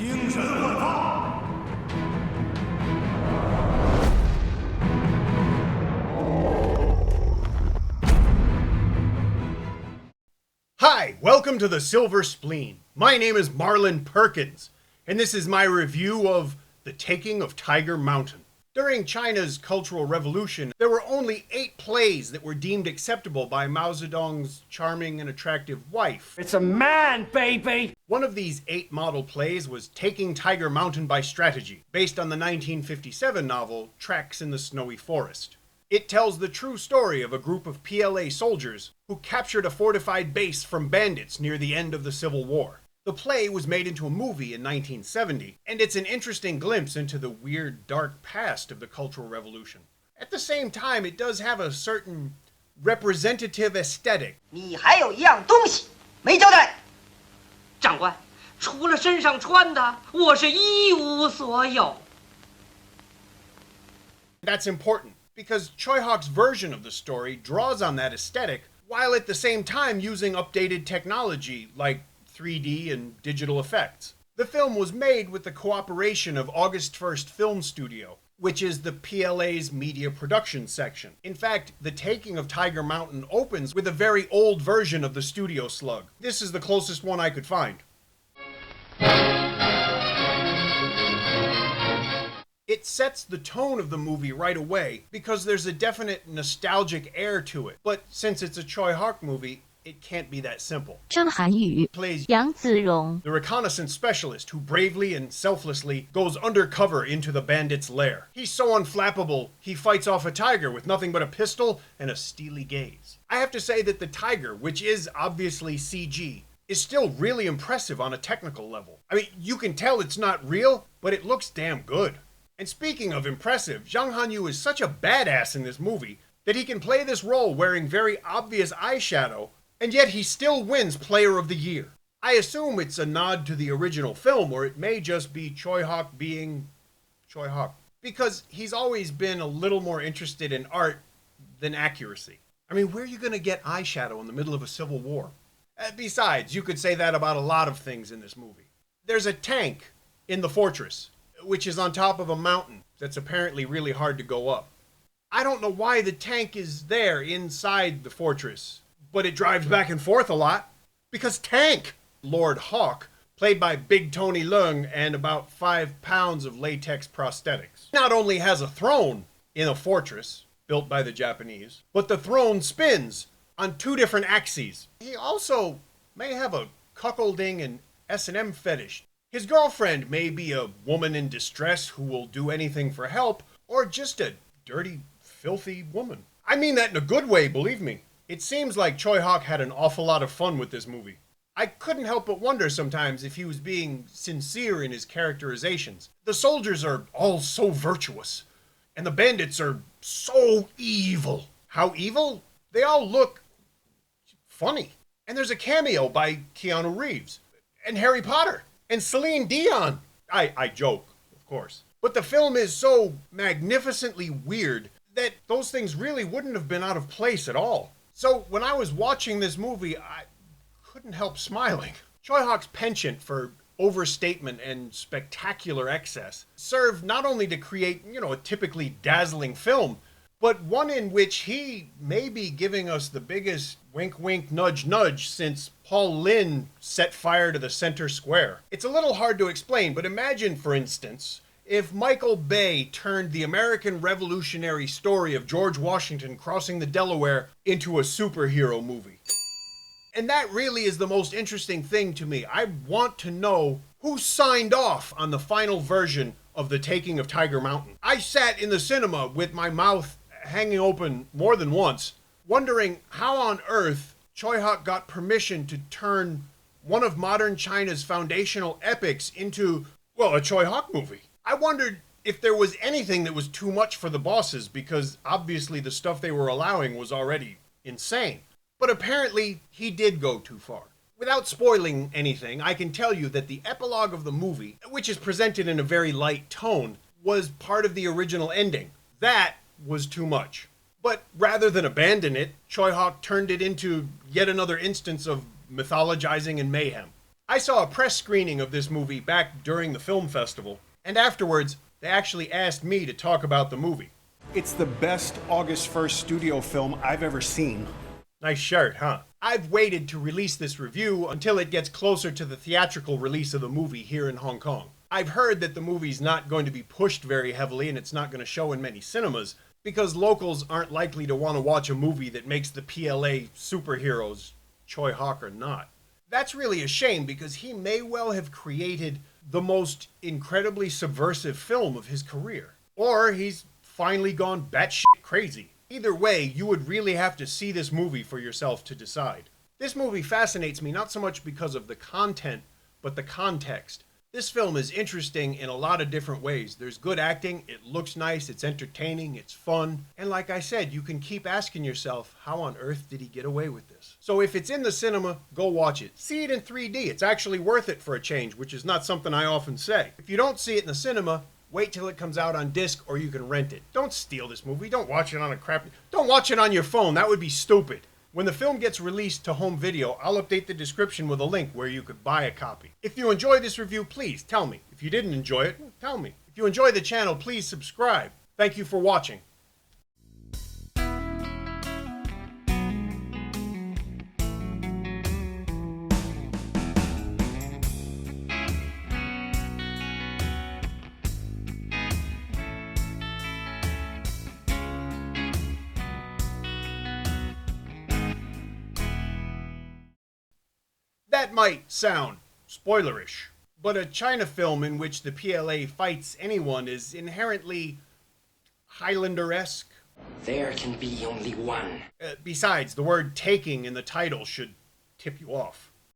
精神焕发。Hi, welcome to the Silver Spleen. My name is Marlon Perkins, and this is my review of The Taking of Tiger Mountain. During China's Cultural Revolution, there were only 8 plays that were deemed acceptable by Mao Zedong's charming and attractive wife. It's a man, baby! One of these 8 model plays was Taking Tiger Mountain by Strategy, based on the 1957 novel Tracks in the Snowy Forest. It tells the true story of a group of PLA soldiers who captured a fortified base from bandits near the end of the Civil War. The play was made into a movie in 1970, and it's an interesting glimpse into the weird, dark past of the Cultural Revolution. At the same time, it does have a certain representative aesthetic. 你还有一样东西没交代，长官，除了身上穿的，我是一无所有。 That's important, because Choi Hawk's version of the story draws on that aesthetic, while at the same time using updated technology like 3D and digital effects. The film was made with the cooperation of August 1st Film Studio, which is the PLA's media production section. In fact, The Taking of Tiger Mountain opens with a very old version of the studio slug. This is the closest one I could find. It sets the tone of the movie right away because there's a definite nostalgic air to it. But since it's a Choi Hawk movie, it can't be that simple. Hanyu Plays Yang Zirong, the reconnaissance specialist who bravely and selflessly goes undercover into the bandits' lair. He's so unflappable, he fights off a tiger with nothing but a pistol and a steely gaze. I have to say that the tiger, which is obviously CG, is still really impressive on a technical level. I mean, you can tell it's not real, but it looks damn good. And speaking of impressive, Zhang Hanyu is such a badass in this movie that he can play this role wearing very obvious eyeshadow, and yet he still wins Player of the Year. I assume it's a nod to the original film, or it may just be Choi Hawk being Choi Hawk, because he's always been a little more interested in art than accuracy. I mean, where are you going to get eyeshadow in the middle of a civil war? Besides, you could say that about a lot of things in this movie. There's a tank in the fortress, which is on top of a mountain that's apparently really hard to go up. I don't know why the tank is there inside the fortress, but it drives back and forth a lot. Because tank! Lord Hawk, played by Big Tony Leung and about 5 pounds of latex prosthetics, not only has a throne in a fortress built by the Japanese, but the throne spins on 2 different axes. He also may have a cuckolding and S&M fetish. His girlfriend may be a woman in distress who will do anything for help, or just a dirty, filthy woman. I mean that in a good way, believe me. It seems like Choi Hawk had an awful lot of fun with this movie. I couldn't help but wonder sometimes if he was being sincere in his characterizations. The soldiers are all so virtuous, and the bandits are so evil. How evil? They all look funny. And there's a cameo by Keanu Reeves, and Harry Potter, and Celine Dion. I joke, of course. But the film is so magnificently weird that those things really wouldn't have been out of place at all. So when I was watching this movie, I couldn't help smiling. Choi Hawk's penchant for overstatement and spectacular excess served not only to create, a typically dazzling film, but one in which he may be giving us the biggest wink wink nudge nudge since Paul Lin set fire to the center square. It's a little hard to explain, but imagine, for instance, if Michael Bay turned the American Revolutionary story of George Washington crossing the Delaware into a superhero movie. And that really is the most interesting thing to me. I want to know who signed off on the final version of The Taking of Tiger Mountain. I sat in the cinema with my mouth hanging open more than once, wondering how on earth Choi Hawk got permission to turn one of modern China's foundational epics into, a Choi Hawk movie. I wondered if there was anything that was too much for the bosses, because obviously the stuff they were allowing was already insane. But apparently he did go too far. Without spoiling anything, I can tell you that the epilogue of the movie, which is presented in a very light tone, was part of the original ending. That was too much. But rather than abandon it, Choi Hawk turned it into yet another instance of mythologizing and mayhem. I saw a press screening of this movie back during the film festival, and afterwards, they actually asked me to talk about the movie. It's the best August 1st studio film I've ever seen. Nice shirt, huh? I've waited to release this review until it gets closer to the theatrical release of the movie here in Hong Kong. I've heard that the movie's not going to be pushed very heavily and it's not going to show in many cinemas because locals aren't likely to want to watch a movie that makes the PLA superheroes, Choi Hawk or not. That's really a shame because he may well have created the most incredibly subversive film of his career. Or he's finally gone batshit crazy. Either way, you would really have to see this movie for yourself to decide. This movie fascinates me not so much because of the content, but the context. This film is interesting in a lot of different ways. There's good acting, it looks nice, it's entertaining, it's fun, and like I said, you can keep asking yourself, how on earth did he get away with this? So if it's in the cinema, go watch it. See it in 3D, it's actually worth it for a change, which is not something I often say. If you don't see it in the cinema, wait till it comes out on disc or you can rent it. Don't steal this movie, don't watch it on don't watch it on your phone, that would be stupid. When the film gets released to home video, I'll update the description with a link where you could buy a copy. If you enjoyed this review, please tell me. If you didn't enjoy it, tell me. If you enjoy the channel, please subscribe. Thank you for watching. That might sound spoilerish, but a China film in which the PLA fights anyone is inherently Highlander-esque. There can be only one. Besides, the word taking in the title should tip you off.